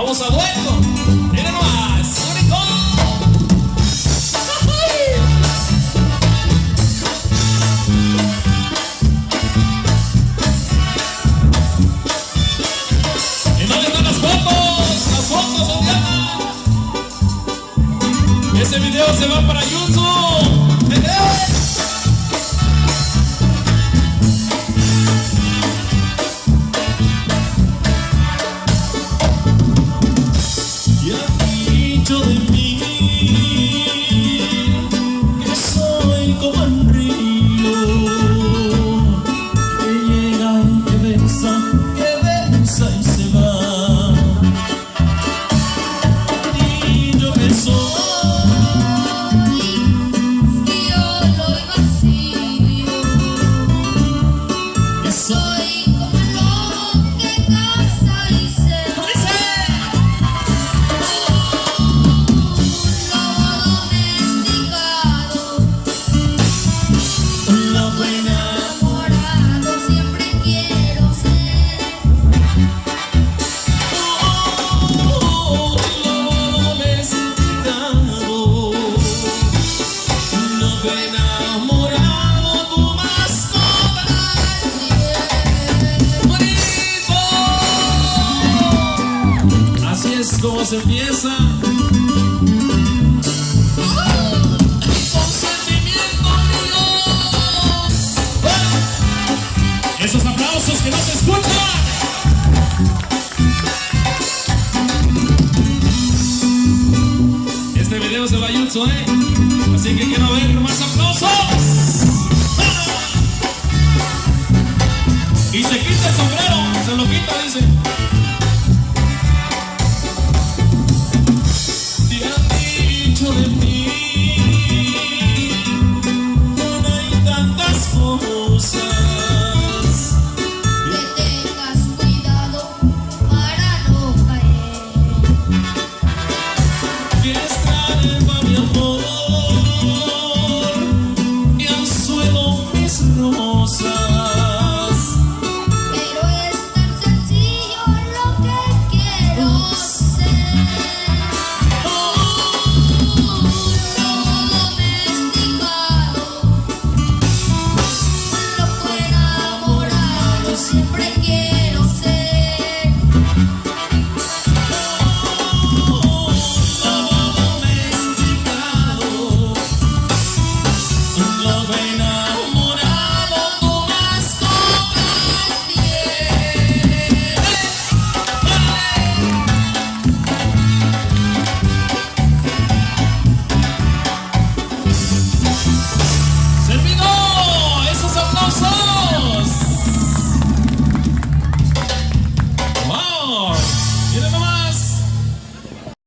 Vamos a dueto. Miren nomás, único. ¿Y dónde están las fotos? Las fotos, Diana. Ese video se va para YouTube. De mí, que soy como el río, que llega y que besa y se va. Y yo que soy friolo y vacío, que soy como el lobo que caza y se va. Así es como se empieza.